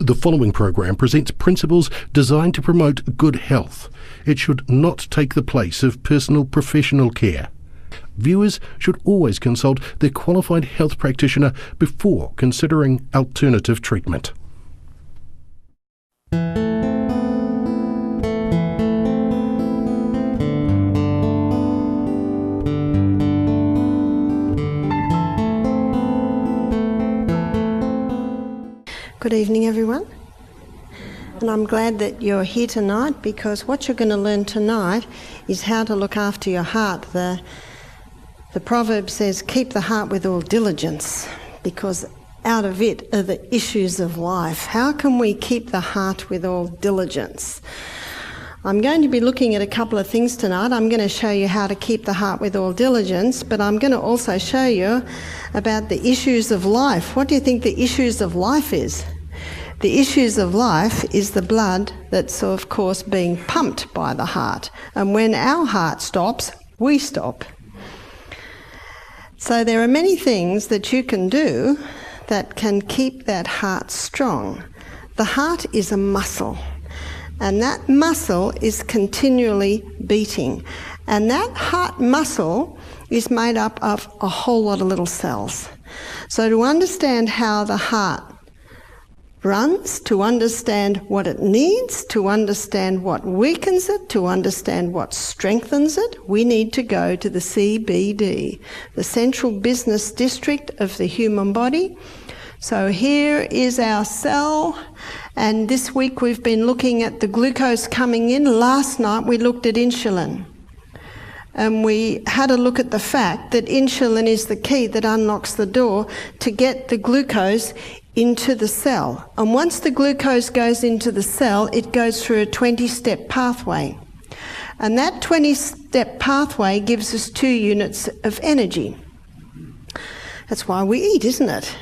The following program presents principles designed to promote good health. It should not take the place of personal professional care. Viewers should always consult their qualified health practitioner before considering alternative treatment. Good evening, everyone. And I'm glad that you're here tonight, because what you're going to learn tonight is how to look after your heart. The proverb says, keep the heart with all diligence, because out of it are the issues of life. How can we keep the heart with all diligence? I'm going to be looking at a couple of things tonight. I'm going to show you how to keep the heart with all diligence, but I'm going to also show you about the issues of life. What do you think the issues of life is? The issues of life is the blood that's, of course, being pumped by the heart. And when our heart stops, we stop. So there are many things that you can do that can keep that heart strong. The heart is a muscle, and that muscle is continually beating. And that heart muscle is made up of a whole lot of little cells. So to understand how the heart runs, to understand what it needs, to understand what weakens it, to understand what strengthens it, we need to go to the CBD, the Central Business District of the human body. So here is our cell, and this week we've been looking at the glucose coming in. Last night we looked at insulin, and we had a look at the fact that insulin is the key that unlocks the door to get the glucose into the cell. And once the glucose goes into the cell, it goes through a 20-step pathway. And that 20-step pathway gives us 2 units of energy. That's why we eat, isn't it?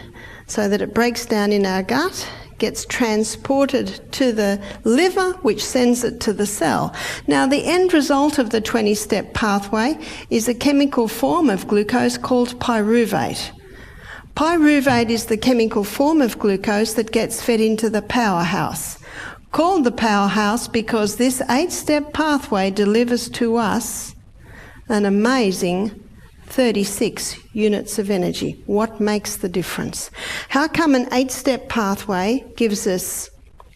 So that it breaks down in our gut, gets transported to the liver, which sends it to the cell. Now, the end result of the 20-step pathway is a chemical form of glucose called pyruvate. Pyruvate is the chemical form of glucose that gets fed into the powerhouse, called the powerhouse because this 8-step pathway delivers to us an amazing 36 units of energy. What makes the difference? How come an 8-step pathway gives us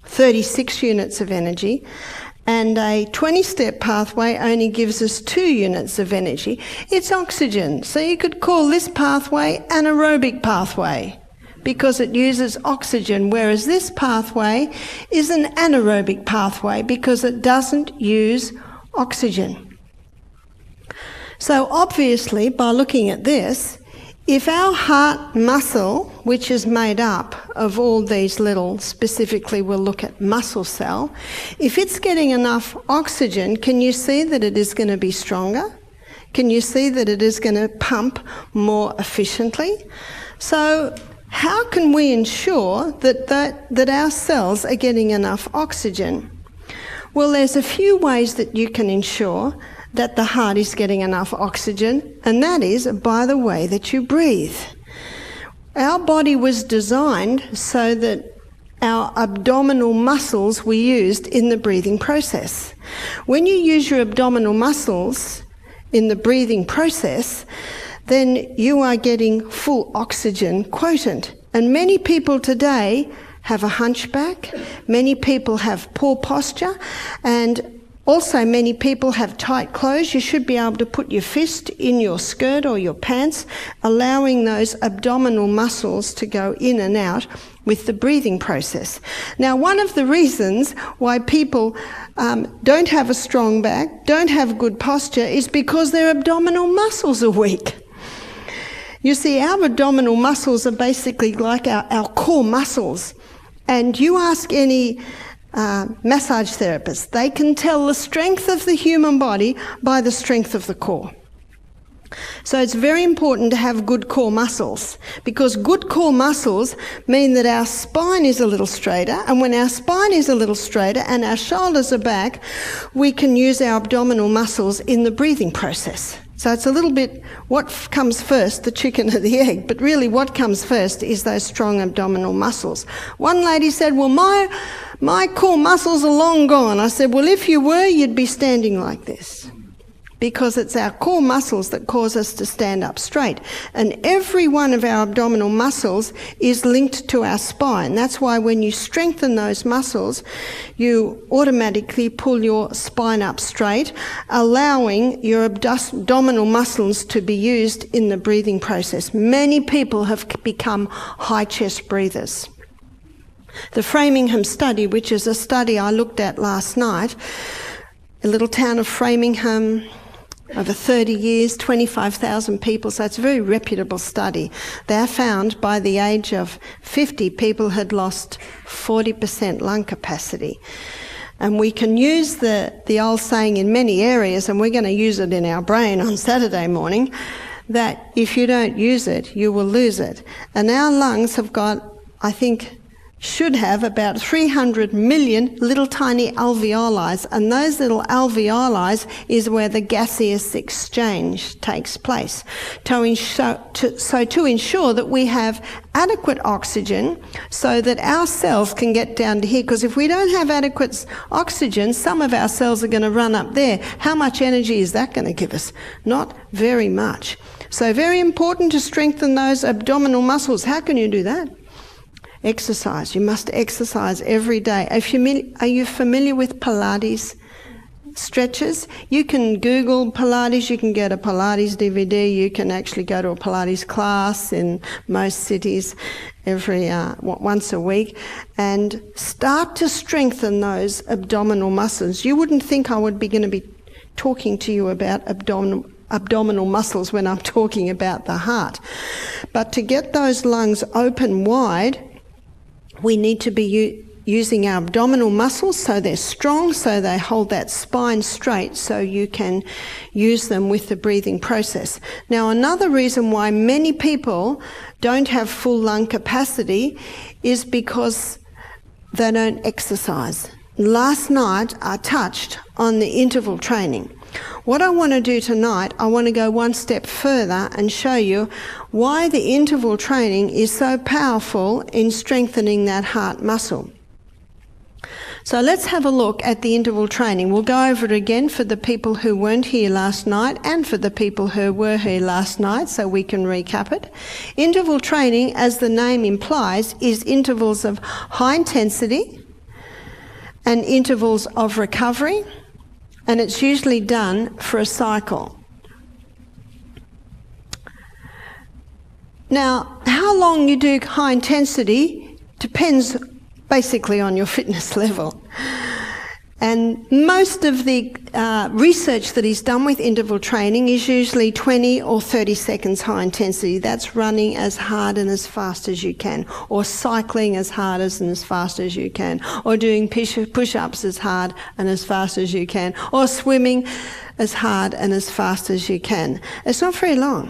36 units of energy and a 20-step pathway only gives us 2 units of energy? It's oxygen. So you could call this pathway anaerobic pathway because it uses oxygen, whereas this pathway is an anaerobic pathway because it doesn't use oxygen. So obviously, by looking at this, if our heart muscle, which is made up of all these little, specifically we'll look at muscle cell, if it's getting enough oxygen, can you see that it is going to be stronger? Can you see that it is going to pump more efficiently? So how can we ensure that our cells are getting enough oxygen? Well, there's a few ways that you can ensure that the heart is getting enough oxygen, and that is by the way that you breathe. Our body was designed so that our abdominal muscles were used in the breathing process. When you use your abdominal muscles in the breathing process, then you are getting full oxygen quotient. And many people today have a hunchback, many people have poor posture, and also, many people have tight clothes. You should be able to put your fist in your skirt or your pants, allowing those abdominal muscles to go in and out with the breathing process. Now, one of the reasons why people don't have a strong back, don't have good posture, is because their abdominal muscles are weak. You see, our abdominal muscles are basically like our core muscles. And you ask any massage therapists, they can tell the strength of the human body by the strength of the core. So it's very important to have good core muscles, because good core muscles mean that our spine is a little straighter, and when our spine is a little straighter and our shoulders are back, we can use our abdominal muscles in the breathing process. So it's a little bit, what comes first, the chicken or the egg? But really what comes first is those strong abdominal muscles. One lady said, well, my core muscles are long gone. I said, well, if you were, you'd be standing like this. Because it's our core muscles that cause us to stand up straight. And every one of our abdominal muscles is linked to our spine. That's why when you strengthen those muscles, you automatically pull your spine up straight, allowing your abdominal muscles to be used in the breathing process. Many people have become high chest breathers. The Framingham study, which is a study I looked at last night, a little town of Framingham, over 30 years, 25,000 people, so it's a very reputable study. They found by the age of 50, people had lost 40% lung capacity. And we can use the old saying in many areas, and we're going to use it in our brain on Saturday morning, that if you don't use it, you will lose it. And our lungs have got, I think, should have about 300 million little tiny alveoli, and those little alveoli is where the gaseous exchange takes place. To ensure that we have adequate oxygen so that our cells can get down to here, because if we don't have adequate oxygen, some of our cells are going to run up there. How much energy is that going to give us? Not very much. So very important to strengthen those abdominal muscles. How can you do that? Exercise. You must exercise every day. Are you familiar with Pilates stretches? You can Google Pilates, you can get a Pilates DVD, you can actually go to a Pilates class in most cities once a week, and start to strengthen those abdominal muscles. You wouldn't think I would be going to be talking to you about abdominal muscles when I'm talking about the heart. But to get those lungs open wide, we need to be using our abdominal muscles so they're strong, so they hold that spine straight, so you can use them with the breathing process. Now, another reason why many people don't have full lung capacity is because they don't exercise. Last night, I touched on the interval training. What I want to do tonight, I want to go one step further and show you why the interval training is so powerful in strengthening that heart muscle. So let's have a look at the interval training. We'll go over it again for the people who weren't here last night and for the people who were here last night, so we can recap it. Interval training, as the name implies, is intervals of high intensity and intervals of recovery, and it's usually done for a cycle. Now, how long you do high intensity depends basically on your fitness level. And most of the research that is done with interval training is usually 20 or 30 seconds high intensity. That's running as hard and as fast as you can, or cycling as hard and as fast as you can, or doing push-ups as hard and as fast as you can, or swimming as hard and as fast as you can. It's not very long.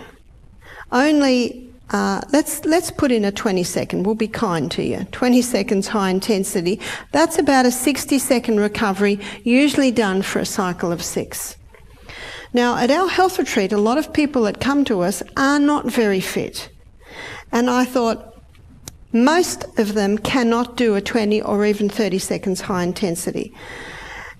Only let's put in a 20 second. We'll be kind to you. 20 seconds high intensity. That's about a 60-second recovery, usually done for a cycle of 6. Now, at our health retreat, a lot of people that come to us are not very fit. And I thought most of them cannot do a 20 or even 30 seconds high intensity.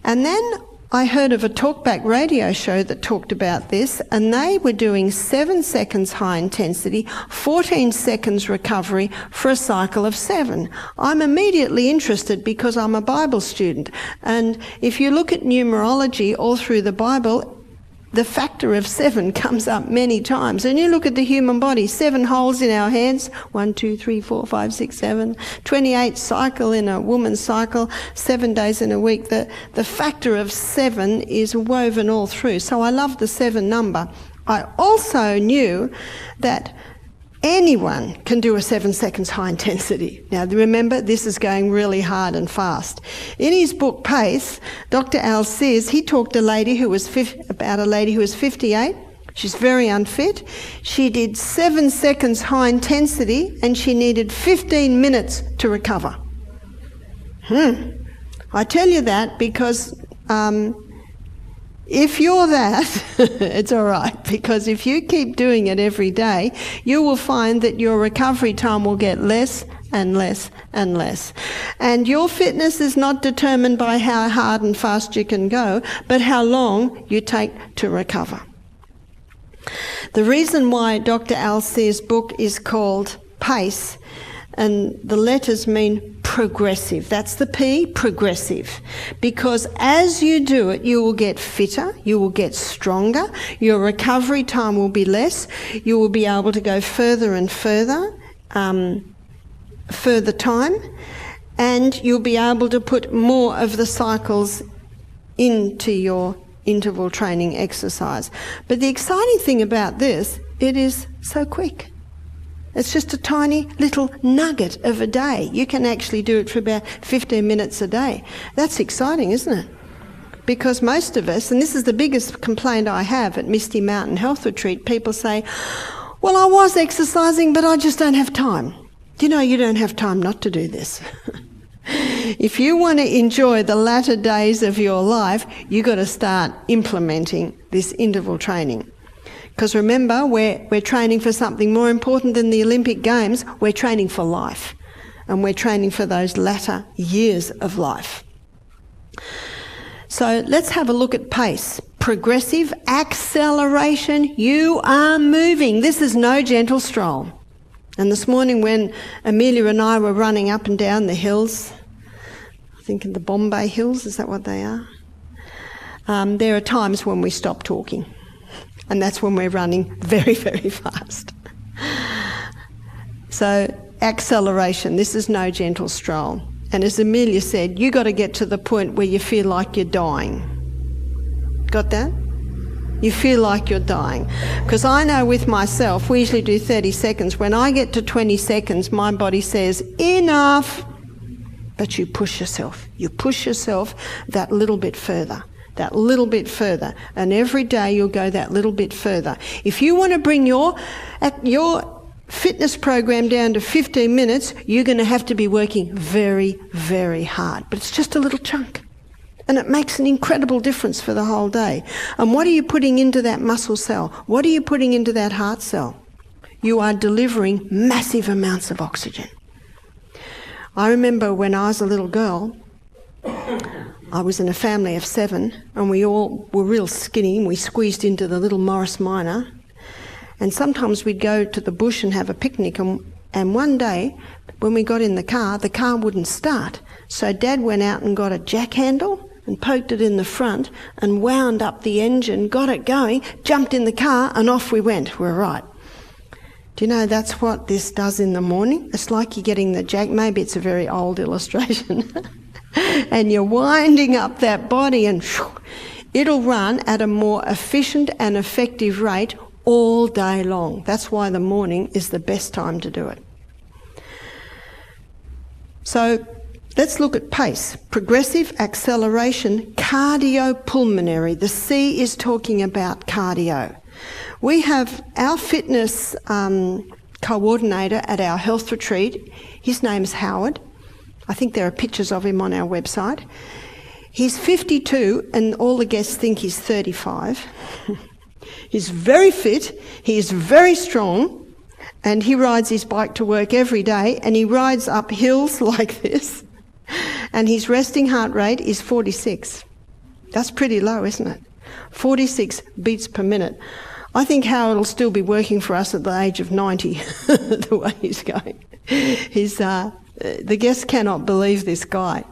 And then I heard of a talkback radio show that talked about this, and they were doing 7 seconds high intensity, 14 seconds recovery for a cycle of 7. I'm immediately interested because I'm a Bible student. And if you look at numerology all through the Bible, the factor of 7 comes up many times. And you look at the human body, 7 holes in our hands, 1, 2, 3, 4, 5, 6, 7, 28 cycle in a woman's cycle, 7 days in a week. The factor of 7 is woven all through. So I love the 7 number. I also knew that anyone can do a 7 seconds high intensity. Now remember, this is going really hard and fast. In his book Pace, Dr. Al says he talked about a lady who was 58. She's very unfit. She did 7 seconds high intensity and she needed 15 minutes to recover. I tell you that because If you're that, it's all right, because if you keep doing it every day, you will find that your recovery time will get less and less and less. And your fitness is not determined by how hard and fast you can go, but how long you take to recover. The reason why Dr. Alseer's book is called PACE, and the letters mean progressive. That's the P, progressive. Because as you do it, you will get fitter, you will get stronger, your recovery time will be less, you will be able to go further and further time, and you'll be able to put more of the cycles into your interval training exercise. But the exciting thing about this, it is so quick. It's just a tiny little nugget of a day. You can actually do it for about 15 minutes a day. That's exciting, isn't it? Because most of us, and this is the biggest complaint I have at Misty Mountain Health Retreat, people say, well, I was exercising, but I just don't have time. You know, you don't have time not to do this. If you want to enjoy the latter days of your life, you've got to start implementing this interval training. Because remember, we're training for something more important than the Olympic Games. We're training for life. And we're training for those latter years of life. So let's have a look at PACE. Progressive acceleration. You are moving. This is no gentle stroll. And this morning when Amelia and I were running up and down the hills, I think in the Bombay Hills, is that what they are? There are times when we stop talking. And that's when we're running very, very fast. So acceleration, this is no gentle stroll. And as Amelia said, you got to get to the point where you feel like you're dying. Got that? You feel like you're dying. Because I know with myself, we usually do 30 seconds. When I get to 20 seconds, my body says, enough. But you push yourself. You push yourself that little bit further. That little bit further, and every day you'll go that little bit further. If you want to bring your fitness program down to 15 minutes, you're going to have to be working very, very hard. But it's just a little chunk, and it makes an incredible difference for the whole day. And what are you putting into that muscle cell? What are you putting into that heart cell? You are delivering massive amounts of oxygen. I remember when I was a little girl, I was in a family of 7 and we all were real skinny and we squeezed into the little Morris Minor, and sometimes we'd go to the bush and have a picnic, and one day when we got in the car wouldn't start. So Dad went out and got a jack handle and poked it in the front and wound up the engine, got it going, jumped in the car and off we went. We're right. Do you know that's what this does in the morning? It's like you're getting the jack, maybe it's a very old illustration. And you're winding up that body and it'll run at a more efficient and effective rate all day long. That's why the morning is the best time to do it. So let's look at PACE. Progressive acceleration, cardiopulmonary. The C is talking about cardio. We have our fitness coordinator at our health retreat. His name's Howard. I think there are pictures of him on our website. He's 52 and all the guests think he's 35. He's very fit, he's very strong, and he rides his bike to work every day, and he rides up hills like this, and his resting heart rate is 46. That's pretty low, isn't it? 46 beats per minute. I think Howard will still be working for us at the age of 90, the way he's going. The guests cannot believe this guy.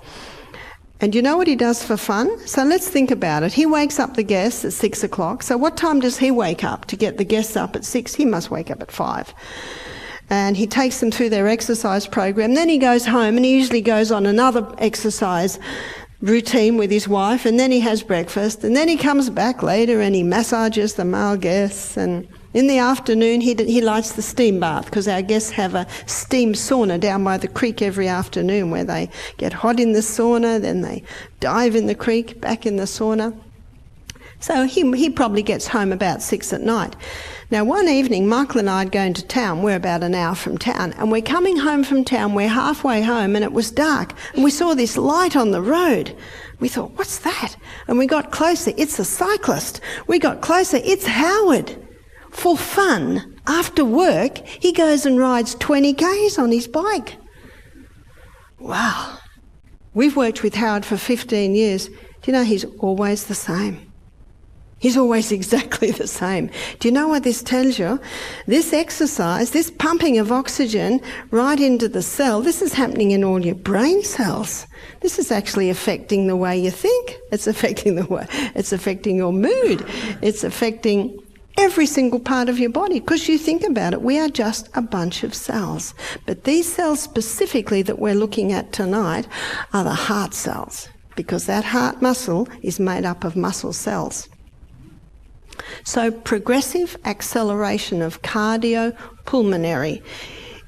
And you know what he does for fun? So let's think about it. He wakes up the guests at 6 o'clock. So what time does he wake up to get the guests up at 6? He must wake up at 5. And he takes them through their exercise program. Then he goes home and he usually goes on another exercise routine with his wife, and then he has breakfast, and then he comes back later and he massages the male guests, and in the afternoon he lights the steam bath, because our guests have a steam sauna down by the creek every afternoon where they get hot in the sauna, then they dive in the creek, back in the sauna. So he probably gets home about 6 at night. Now, one evening, Michael and I had gone to town. We're about an hour from town, and we're coming home from town. We're halfway home, and it was dark, and we saw this light on the road. We thought, what's that? And we got closer. It's a cyclist. We got closer. It's Howard. For fun, after work, he goes and rides 20 k's on his bike. Wow. We've worked with Howard for 15 years. Do you know he's always the same? He's always exactly the same. Do you know what this tells you? This exercise, this pumping of oxygen right into the cell, this is happening in all your brain cells. This is actually affecting the way you think. It's affecting your mood. It's affecting every single part of your body, because you think about it, we are just a bunch of cells. But these cells specifically that we're looking at tonight are the heart cells, because that heart muscle is made up of muscle cells. So progressive acceleration of cardiopulmonary.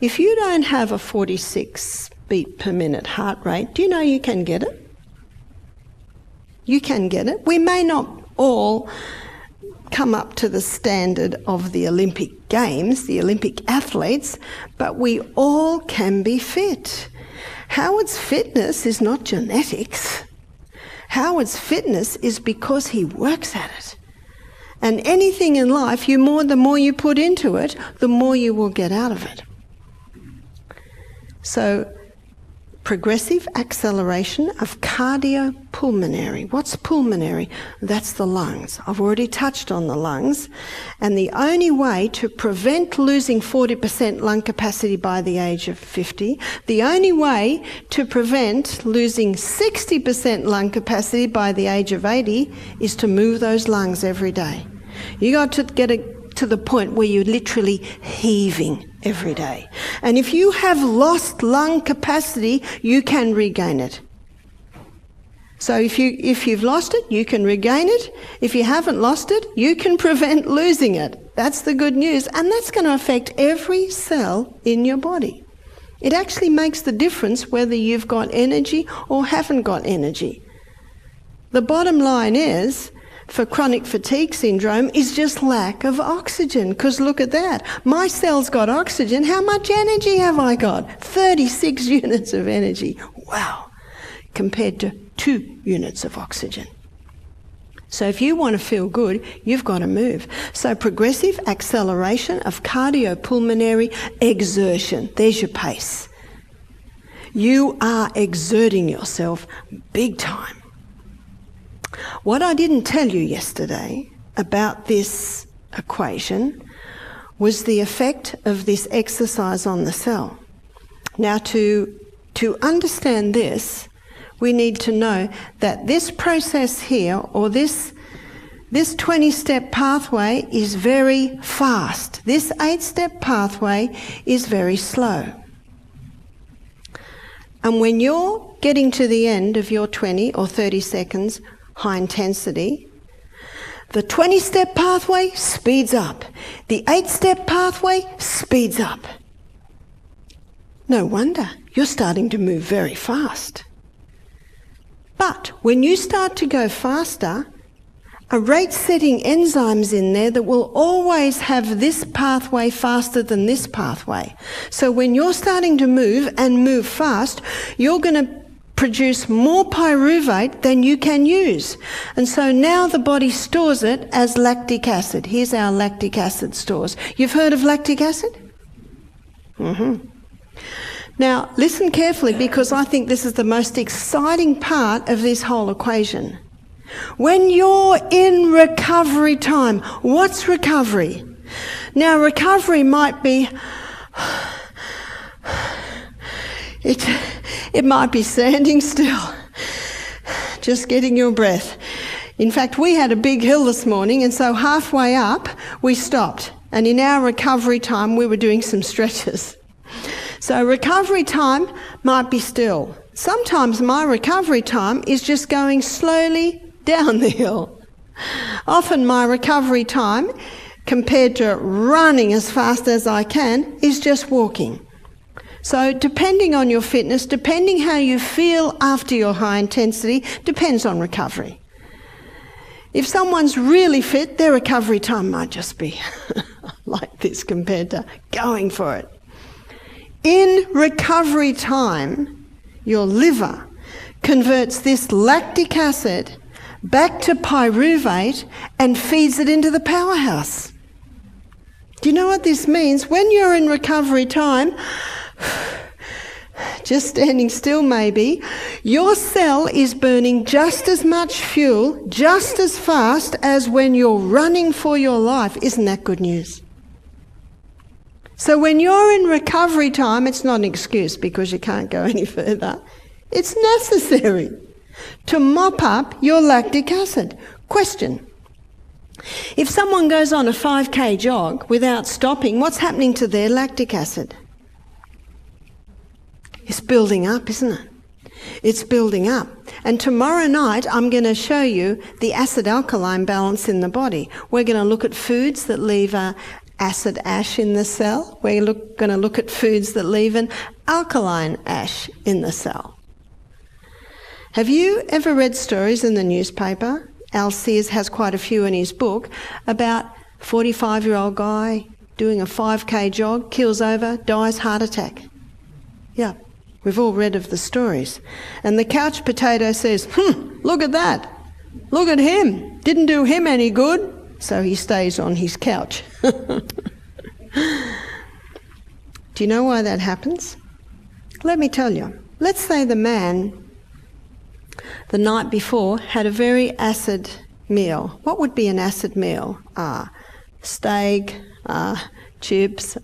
If you don't have a 46 beat per minute heart rate, do you know you can get it? You can get it. We may not all come up to the standard of the Olympic Games, the Olympic athletes, but we all can be fit. Howard's fitness is not genetics. Howard's fitness is because he works at it. And anything in life, the more you put into it, the more you will get out of it. So, progressive acceleration of cardiopulmonary. What's pulmonary? That's the lungs. I've already touched on the lungs. And the only way to prevent losing 40% lung capacity by the age of 50, the only way to prevent losing 60% lung capacity by the age of 80 is to move those lungs every day. You got to get it to the point where you're literally heaving every day. And if you have lost lung capacity, you can regain it. So if you've lost it, you can regain it. If you haven't lost it, you can prevent losing it. That's the good news. And that's going to affect every cell in your body. It actually makes the difference whether you've got energy or haven't got energy. The bottom line is, for chronic fatigue syndrome, is just lack of oxygen. Because look at that. My cell's got oxygen. How much energy have I got? 36 units of energy. Wow. Compared to 2 units of oxygen. So if you want to feel good, you've got to move. So progressive acceleration of cardiopulmonary exertion. There's your pace. You are exerting yourself big time. What I didn't tell you yesterday about this equation was the effect of this exercise on the cell. Now, to understand this, we need to know that this process here, or this 20-step pathway, is very fast. This 8-step pathway is very slow. And when you're getting to the end of your 20 or 30 seconds high intensity, the 20-step pathway speeds up. The 8-step pathway speeds up. No wonder you're starting to move very fast. But when you start to go faster, a rate-setting enzyme's in there that will always have this pathway faster than this pathway. So when you're starting to move and move fast, you're going to produce more pyruvate than you can use. And so now the body stores it as lactic acid. Here's our lactic acid stores. You've heard of lactic acid? Now, listen carefully, because I think this is the most exciting part of this whole equation. When you're in recovery time, what's recovery? Now, recovery might be... It might be standing still, just getting your breath. In fact, we had a big hill this morning, and so halfway up, we stopped. And in our recovery time, we were doing some stretches. So recovery time might be still. Sometimes my recovery time is just going slowly down the hill. Often my recovery time, compared to running as fast as I can, is just walking. So depending on your fitness, depending how you feel after your high intensity, depends on recovery. If someone's really fit, their recovery time might just be like this compared to going for it. In recovery time, your liver converts this lactic acid back to pyruvate and feeds it into the powerhouse. Do you know what this means? When you're in recovery time, just standing still maybe, your cell is burning just as much fuel, just as fast as when you're running for your life. Isn't that good news? So when you're in recovery time, it's not an excuse because you can't go any further. It's necessary to mop up your lactic acid. Question. If someone goes on a 5k jog without stopping, what's happening to their lactic acid? It's building up, isn't it? It's building up. And tomorrow night I'm going to show you the acid-alkaline balance in the body. We're going to look at foods that leave a acid ash in the cell. We're going to look at foods that leave an alkaline ash in the cell. Have you ever read stories in the newspaper? Al Sears has quite a few in his book about a 45-year-old guy doing a 5k jog, keels over, dies, heart attack. Yeah, we've all read of the stories. And the couch potato says, look at that. Look at him. Didn't do him any good. So he stays on his couch. Do you know why that happens? Let me tell you. Let's say the man the night before had a very acid meal. What would be an acid meal? Steak, chips,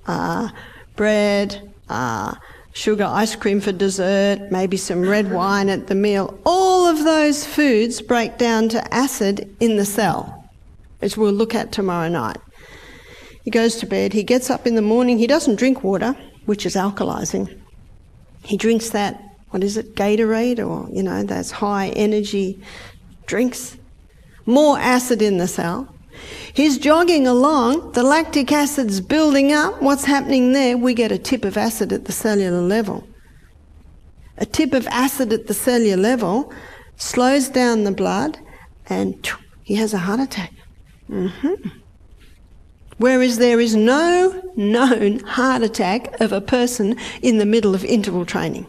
bread, sugar ice cream for dessert, maybe some red wine at the meal. All of those foods break down to acid in the cell, as we'll look at tomorrow night. He goes to bed, he gets up in the morning, he doesn't drink water, which is alkalizing. He drinks that, what is it, Gatorade, or, those high energy drinks. More acid in the cell. He's jogging along, the lactic acid's building up. What's happening there? We get a tip of acid at the cellular level. A tip of acid at the cellular level slows down the blood and he has a heart attack. Whereas there is no known heart attack of a person in the middle of interval training.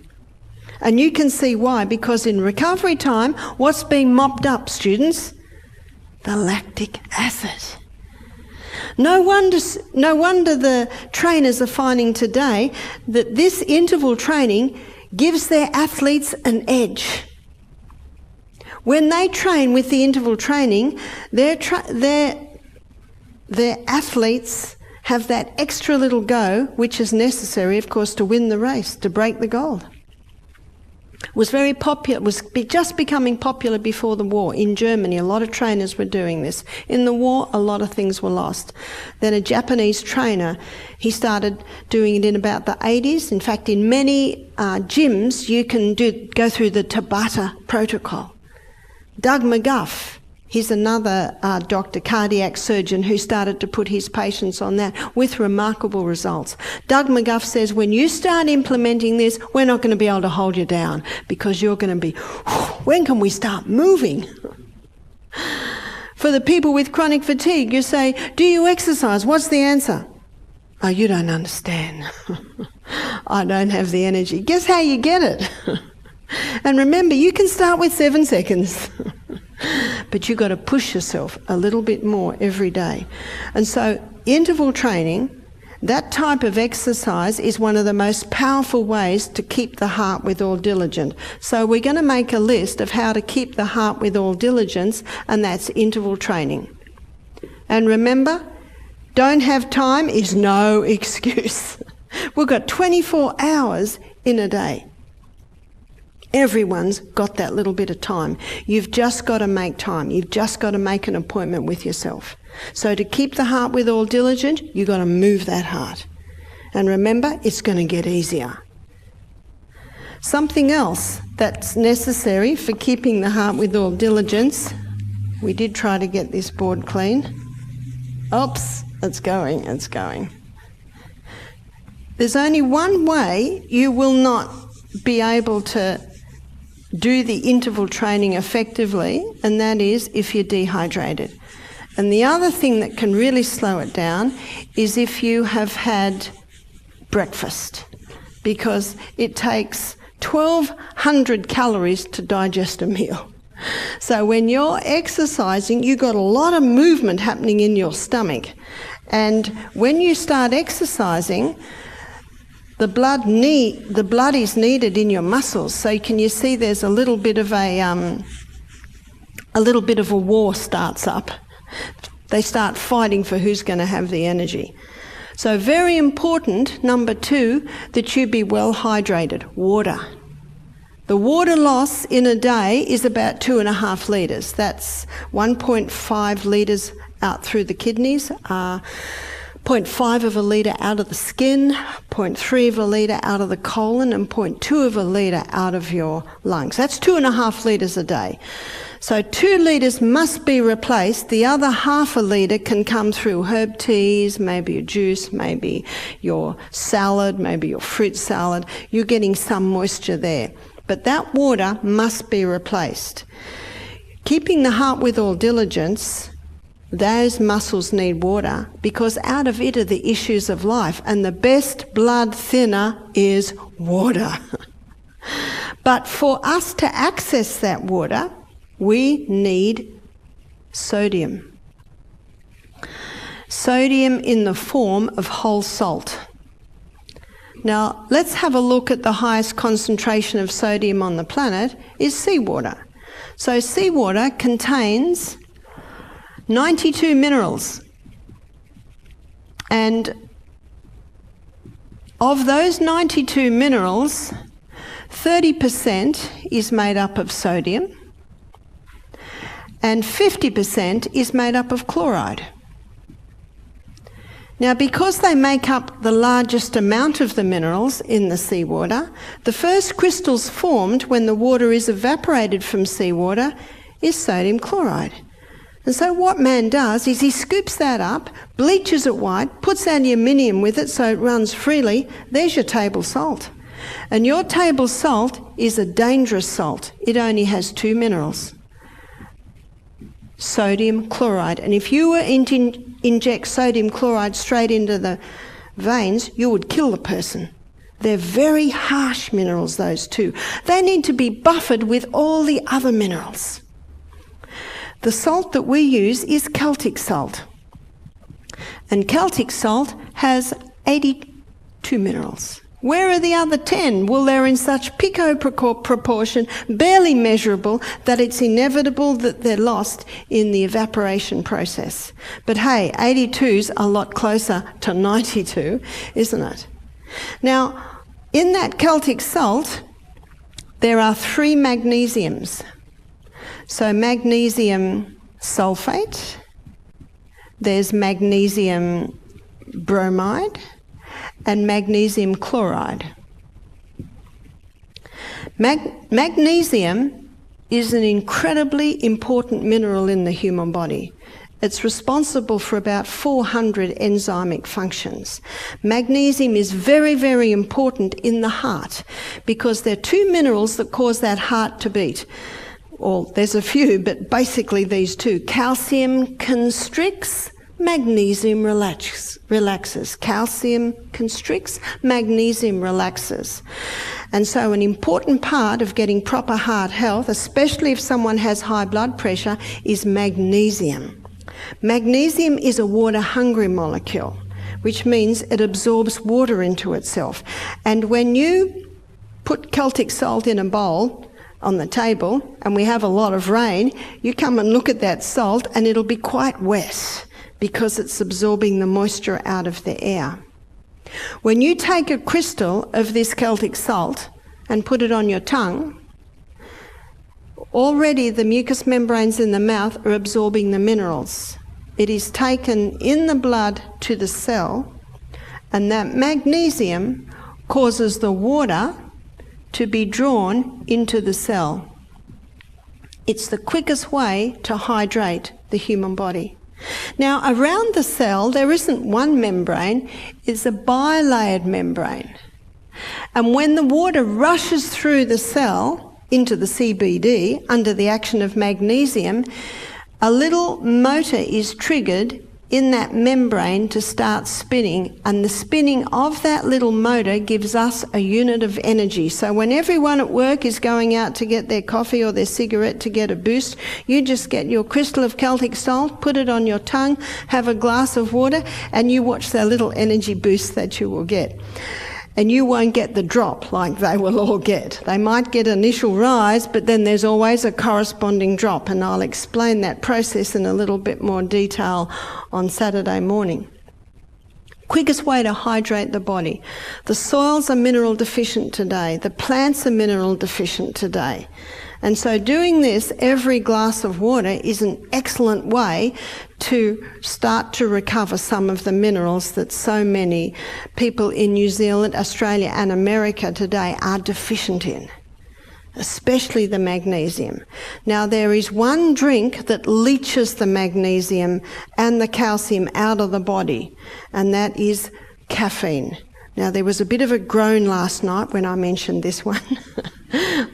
And you can see why, because in recovery time, what's being mopped up, students? The lactic acid. No wonder the trainers are finding today that this interval training gives their athletes an edge. When they train with the interval training, their athletes have that extra little go, which is necessary, of course, to win the race, to break the gold. Was very popular, was just becoming popular before the war. In Germany, a lot of trainers were doing this. In the war, a lot of things were lost. Then a Japanese trainer, he started doing it in about the 80s. In fact, in many gyms, you can go through the Tabata protocol. Doug McGuff, he's another doctor, cardiac surgeon, who started to put his patients on that with remarkable results. Doug McGuff says, when you start implementing this, we're not going to be able to hold you down because you're going to be, when can we start moving? For the people with chronic fatigue, you say, do you exercise? What's the answer? Oh, you don't understand. I don't have the energy. Guess how you get it? And remember, you can start with 7 seconds. But you've got to push yourself a little bit more every day. And so interval training, that type of exercise, is one of the most powerful ways to keep the heart with all diligence. So we're going to make a list of how to keep the heart with all diligence, and that's interval training. And remember, don't have time is no excuse. We've got 24 hours in a day. Everyone's got that little bit of time. You've just got to make time. You've just got to make an appointment with yourself. So to keep the heart with all diligence, you've got to move that heart. And remember, it's going to get easier. Something else that's necessary for keeping the heart with all diligence, we did try to get this board clean. Oops, it's going. There's only one way you will not be able to do the interval training effectively, and that is if you're dehydrated. And the other thing that can really slow it down is if you have had breakfast, because it takes 1,200 calories to digest a meal. So when you're exercising, you've got a lot of movement happening in your stomach. And when you start exercising, the blood is needed in your muscles. So can you see there's a little bit of a war starts up. They start fighting for who's going to have the energy. So very important, number 2, that you be well hydrated. Water. The water loss in a day is about 2.5 litres. That's 1.5 litres out through the kidneys, 0.5 of a litre out of the skin, 0.3 of a litre out of the colon, and 0.2 of a litre out of your lungs. That's 2.5 litres a day. So 2 litres must be replaced. The other half a litre can come through herb teas, maybe a juice, maybe your salad, maybe your fruit salad. You're getting some moisture there. But that water must be replaced. Keeping the heart with all diligence, those muscles need water because out of it are the issues of life, and the best blood thinner is water. But for us to access that water, we need sodium. Sodium in the form of whole salt. Now, let's have a look at the highest concentration of sodium on the planet is seawater. So seawater contains 92 minerals. And of those 92 minerals, 30% is made up of sodium and 50% is made up of chloride. Now, because they make up the largest amount of the minerals in the seawater, the first crystals formed when the water is evaporated from seawater is sodium chloride. And so what man does is he scoops that up, bleaches it white, puts aluminium with it so it runs freely. There's your table salt. And your table salt is a dangerous salt. It only has 2 minerals. Sodium chloride. And if you were to inject sodium chloride straight into the veins, you would kill the person. They're very harsh minerals, those two. They need to be buffered with all the other minerals. The salt that we use is Celtic salt. And Celtic salt has 82 minerals. Where are the other 10? Well, they're in such proportion, barely measurable, that it's inevitable that they're lost in the evaporation process. But hey, 82's a lot closer to 92, isn't it? Now, in that Celtic salt, there are 3 magnesiums. So magnesium sulfate, there's magnesium bromide, and magnesium chloride. Magnesium is an incredibly important mineral in the human body. It's responsible for about 400 enzymic functions. Magnesium is very, very important in the heart because there are 2 minerals that cause that heart to beat. Well, there's a few, but basically these 2. Calcium constricts, magnesium relaxes. Calcium constricts, magnesium relaxes. And so an important part of getting proper heart health, especially if someone has high blood pressure, is magnesium. Magnesium is a water-hungry molecule, which means it absorbs water into itself. And when you put Celtic salt in a bowl on the table, and we have a lot of rain, you come and look at that salt and it'll be quite wet, because it's absorbing the moisture out of the air. When you take a crystal of this Celtic salt and put it on your tongue, already the mucous membranes in the mouth are absorbing the minerals. It is taken in the blood to the cell, and that magnesium causes the water to be drawn into the cell. It's the quickest way to hydrate the human body. Now, around the cell, there isn't one membrane, it's a bilayered membrane. And when the water rushes through the cell into the CBD under the action of magnesium, a little motor is triggered in that membrane to start spinning, and the spinning of that little motor gives us a unit of energy. So when everyone at work is going out to get their coffee or their cigarette to get a boost, you just get your crystal of Celtic salt, put it on your tongue, have a glass of water, and you watch the little energy boost that you will get. And you won't get the drop like they will all get. They might get an initial rise, but then there's always a corresponding drop, and I'll explain that process in a little bit more detail on Saturday morning. Quickest way to hydrate the body. The soils are mineral deficient today. The plants are mineral deficient today. And so doing this, every glass of water is an excellent way to start to recover some of the minerals that so many people in New Zealand, Australia and America today are deficient in, especially the magnesium. Now, there is one drink that leaches the magnesium and the calcium out of the body, and that is caffeine. Now, there was a bit of a groan last night when I mentioned this one.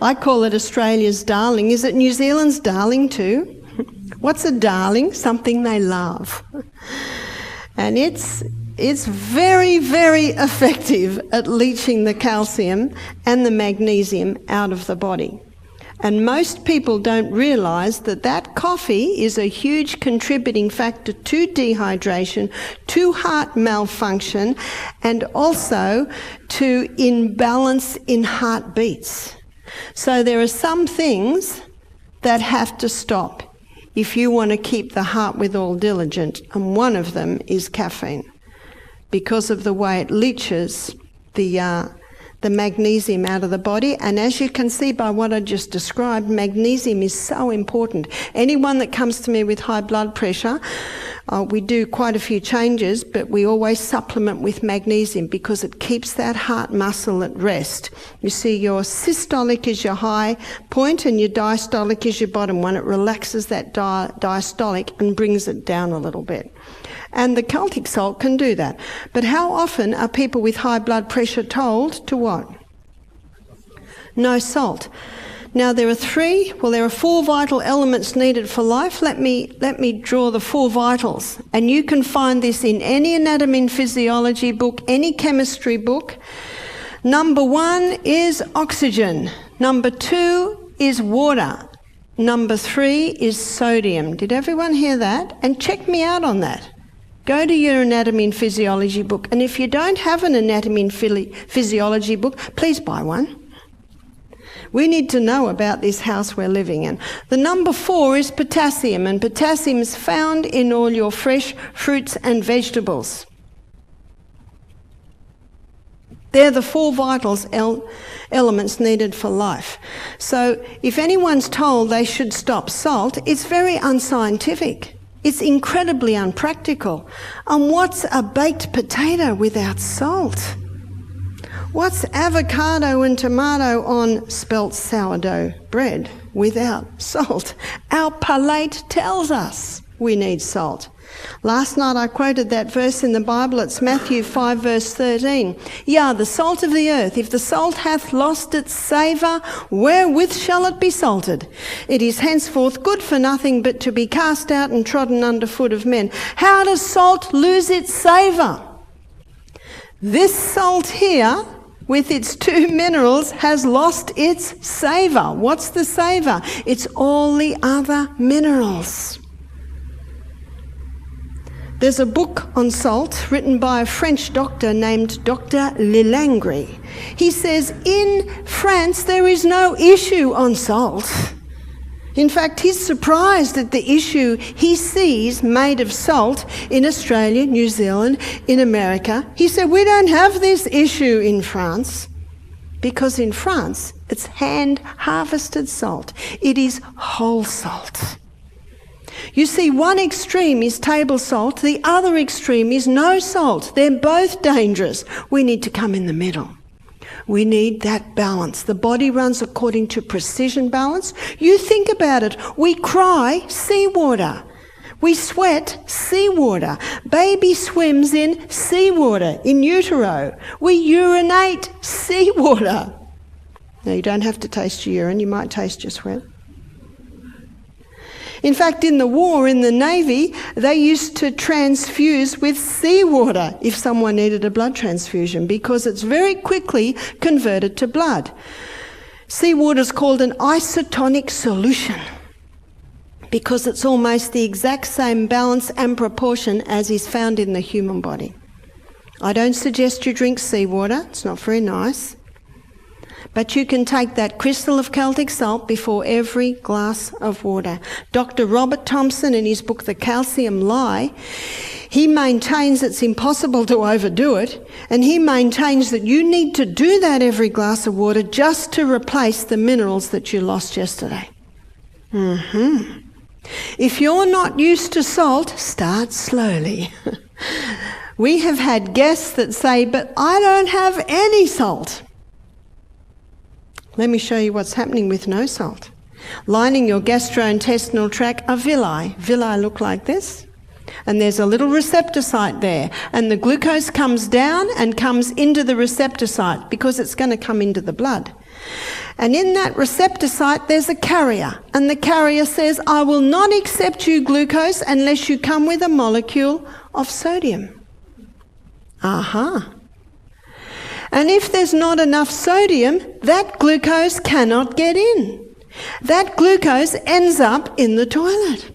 I call it Australia's darling. Is it New Zealand's darling too? What's a darling? Something they love. And it's very, very effective at leaching the calcium and the magnesium out of the body. And most people don't realise that that coffee is a huge contributing factor to dehydration, to heart malfunction, and also to imbalance in heartbeats. So there are some things that have to stop if you want to keep the heart withal diligent, and one of them is caffeine, because of the way it leaches the magnesium out of the body. And as you can see by what I just described, magnesium is so important. Anyone that comes to me with high blood pressure, we do quite a few changes, but we always supplement with magnesium because it keeps that heart muscle at rest. You see, your systolic is your high point and your diastolic is your bottom one. It relaxes that diastolic and brings it down a little bit. And the Celtic salt can do that. But how often are people with high blood pressure told to what? No salt. Now there are four vital elements needed for life. Let me draw the four vitals. And you can find this in any anatomy and physiology book, any chemistry book. Number 1 is oxygen. Number 2 is water. Number 3 is sodium. Did everyone hear that? And check me out on that. Go to your anatomy and physiology book, and if you don't have an anatomy and physiology book, please buy one. We need to know about this house we're living in. The number 4 is potassium, and potassium is found in all your fresh fruits and vegetables. They're the 4 vitals elements needed for life. So if anyone's told they should stop salt, it's very unscientific. It's incredibly unpractical. And what's a baked potato without salt? What's avocado and tomato on spelt sourdough bread without salt? Our palate tells us we need salt. Last night I quoted that verse in the Bible. It's Matthew 5 verse 13. "Ye are the salt of the earth. If the salt hath lost its savour, wherewith shall it be salted? It is henceforth good for nothing but to be cast out and trodden under foot of men." How does salt lose its savour? This salt here, with its 2 minerals, has lost its savour. What's the savour? It's all the other minerals. There's a book on salt written by a French doctor named Dr. Lilangri. He says in France there is no issue on salt. In fact, he's surprised at the issue he sees made of salt in Australia, New Zealand, in America. He said, we don't have this issue in France, because in France it's hand-harvested salt. It is whole salt. You see, one extreme is table salt, the other extreme is no salt. They're both dangerous. We need to come in the middle. We need that balance. The body runs according to precision balance. You think about it. We cry, seawater. We sweat, seawater. Baby swims in seawater, in utero. We urinate, seawater. Now, you don't have to taste your urine. You might taste your sweat. In fact, in the war, in the Navy, they used to transfuse with seawater if someone needed a blood transfusion, because it's very quickly converted to blood. Seawater is called an isotonic solution because it's almost the exact same balance and proportion as is found in the human body. I don't suggest you drink seawater, it's not very nice. But you can take that crystal of Celtic salt before every glass of water. Dr. Robert Thompson, in his book The Calcium Lie, he maintains it's impossible to overdo it, and he maintains that you need to do that every glass of water just to replace the minerals that you lost yesterday. If you're not used to salt, start slowly. We have had guests that say, but I don't have any salt. Let me show you what's happening with no salt. Lining your gastrointestinal tract are villi. Villi look like this. And there's a little receptor site there. And the glucose comes down and comes into the receptor site because it's going to come into the blood. And in that receptor site, there's a carrier. And the carrier says, I will not accept you glucose unless you come with a molecule of sodium. And if there's not enough sodium, that glucose cannot get in. That glucose ends up in the toilet.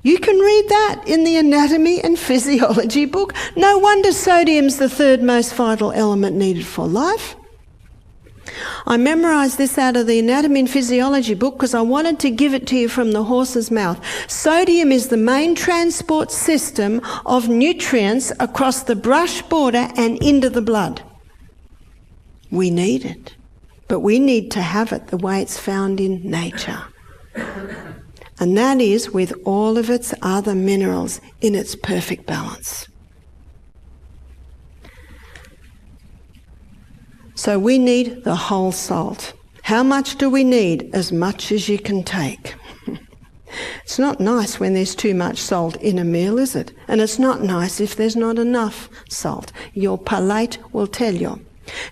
You can read that in the anatomy and physiology book. No wonder sodium's the third most vital element needed for life. I memorised this out of the anatomy and physiology book because I wanted to give it to you from the horse's mouth. Sodium is the main transport system of nutrients across the brush border and into the blood. We need it, but we need to have it the way it's found in nature. And that is with all of its other minerals in its perfect balance. So we need the whole salt. How much do we need? As much as you can take. It's not nice when there's too much salt in a meal, is it? And it's not nice if there's not enough salt. Your palate will tell you.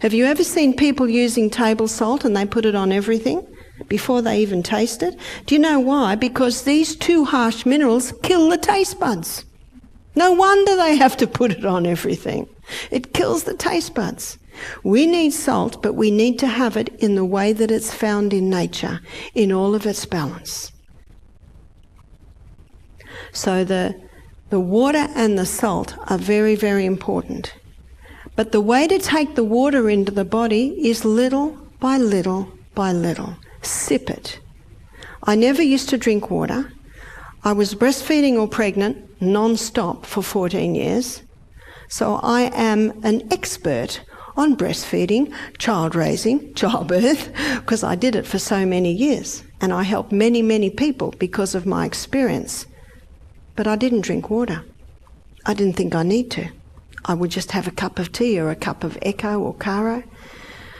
Have you ever seen people using table salt and they put it on everything before they even taste it? Do you know why? Because these two harsh minerals kill the taste buds. No wonder they have to put it on everything. It kills the taste buds. We need salt, but we need to have it in the way that it's found in nature, in all of its balance. So the water and the salt are very, very important. But the way to take the water into the body is little by little by little. Sip it. I never used to drink water. I was breastfeeding or pregnant non-stop for 14 years. So I am an expert on breastfeeding, child raising, childbirth, because I did it for so many years. And I helped many, many people because of my experience. But I didn't drink water. I didn't think I need to. I would just have a cup of tea or a cup of Echo or Caro.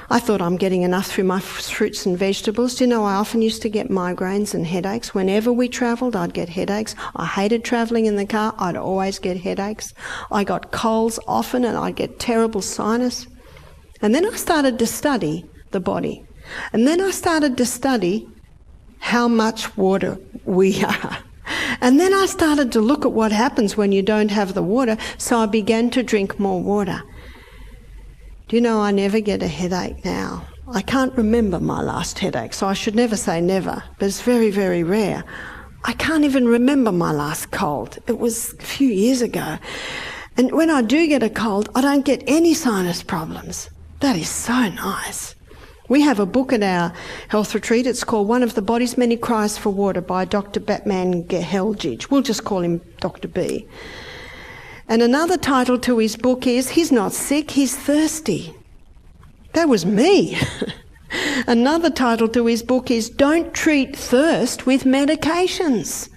I thought I'm getting enough through my fruits and vegetables. Do you know, I often used to get migraines and headaches. Whenever we travelled, I'd get headaches. I hated travelling in the car. I'd always get headaches. I got colds often and I'd get terrible sinus. And then I started to study the body. And then I started to study how much water we are. And then I started to look at what happens when you don't have the water, so I began to drink more water. Do you know, I never get a headache now. I can't remember my last headache, so I should never say never, but it's very, very rare. I can't even remember my last cold. It was a few years ago. And when I do get a cold, I don't get any sinus problems. That is so nice. We have a book at our health retreat. It's called One of the Body's Many Cries for Water by Dr. Batman Geheljic. We'll just call him Dr. B. And another title to his book is He's Not Sick, He's Thirsty. That was me. Another title to his book is Don't Treat Thirst with Medications.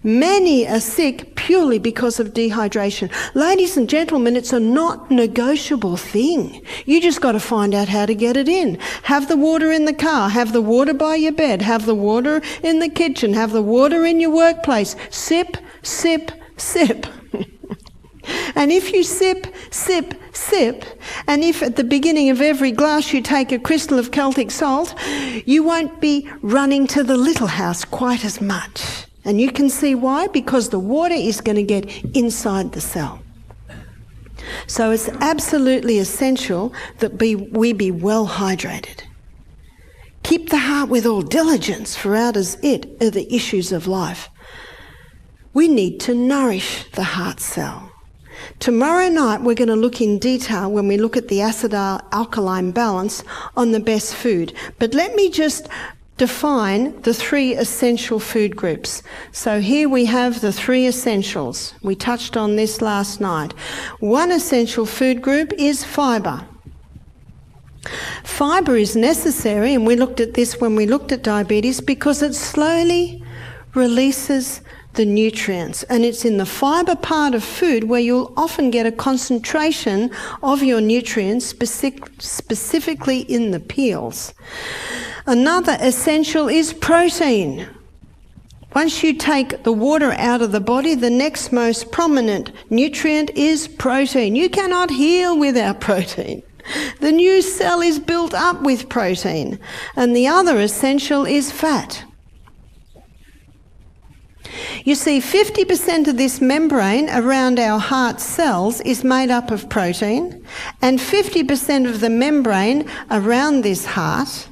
Many are sick purely because of dehydration. Ladies and gentlemen, it's a not negotiable thing. You just got to find out how to get it in. Have the water in the car, have the water by your bed, have the water in the kitchen, have the water in your workplace. Sip, sip, sip. And if you sip, sip, sip, and if at the beginning of every glass you take a crystal of Celtic salt, you won't be running to the little house quite as much. And you can see why, because the water is going to get inside the cell. So it's absolutely essential that we be well hydrated. Keep the heart with all diligence, for out of it are the issues of life. We need to nourish the heart cell. Tomorrow night we're going to look in detail, when we look at the acid-alkaline balance, on the best food. But let me just define the 3 essential food groups. So here we have the 3 essentials. We touched on this last night. One essential food group is fibre. Fibre is necessary, and we looked at this when we looked at diabetes, because it slowly releases the nutrients, and it's in the fibre part of food where you'll often get a concentration of your nutrients, specifically in the peels. Another essential is protein. Once you take the water out of the body, the next most prominent nutrient is protein. You cannot heal without protein. The new cell is built up with protein. And the other essential is fat. You see, 50% of this membrane around our heart cells is made up of protein, and 50% of the membrane around this heart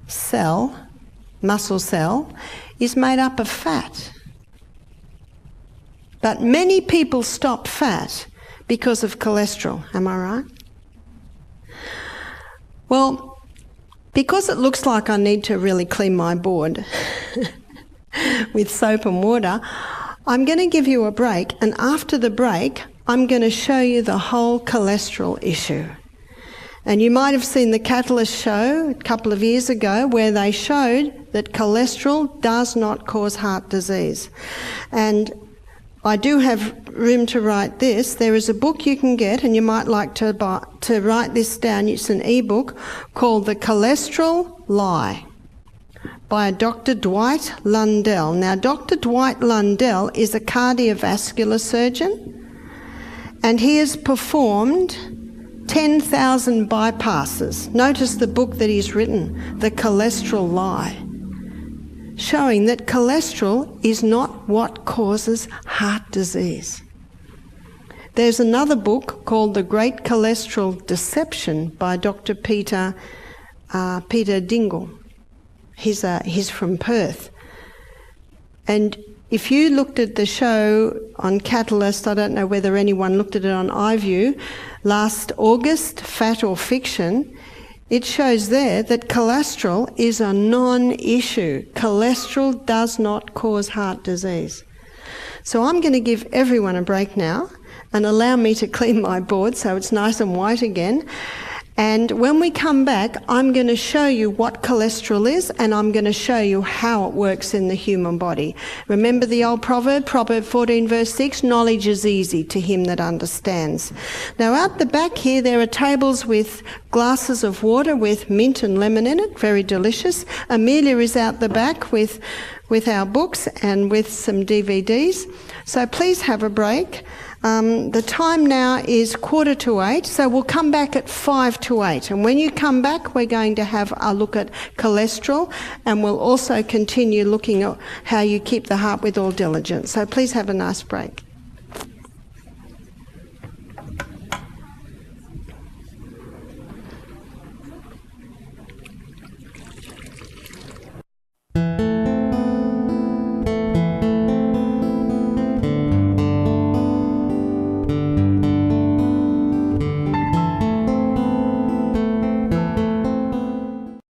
cell, muscle cell, is made up of fat. But many people stop fat because of cholesterol, am I right? Well, because it looks like I need to really clean my board with soap and water, I'm going to give you a break, and after the break I'm going to show you the whole cholesterol issue. And you might have seen the Catalyst show a couple of years ago, where they showed that cholesterol does not cause heart disease. And I do have room to write this. There is a book you can get, and you might like to write this down. It's an e-book called The Cholesterol Lie by Dr. Dwight Lundell. Now, Dr. Dwight Lundell is a cardiovascular surgeon, and he has performed 10,000 bypasses. Notice the book that he's written, The Cholesterol Lie, showing that cholesterol is not what causes heart disease. There's another book called The Great Cholesterol Deception by Dr. Peter Dingle. He's from Perth. And if you looked at the show on Catalyst, I don't know whether anyone looked at it on iView, last August, Fat or Fiction, it shows there that cholesterol is a non-issue. Cholesterol does not cause heart disease. So I'm going to give everyone a break now and allow me to clean my board so it's nice and white again. And when we come back, I'm going to show you what cholesterol is, and I'm going to show you how it works in the human body. Remember the old proverb, Proverb 14 verse 6, knowledge is easy to him that understands. Now out the back here, there are tables with glasses of water with mint and lemon in it, very delicious. Amelia is out the back with our books and with some DVDs. So please have a break. The time now is 7:45, so we'll come back at 7:55. And when you come back, we're going to have a look at cholesterol, and we'll also continue looking at how you keep the heart with all diligence. So please have a nice break.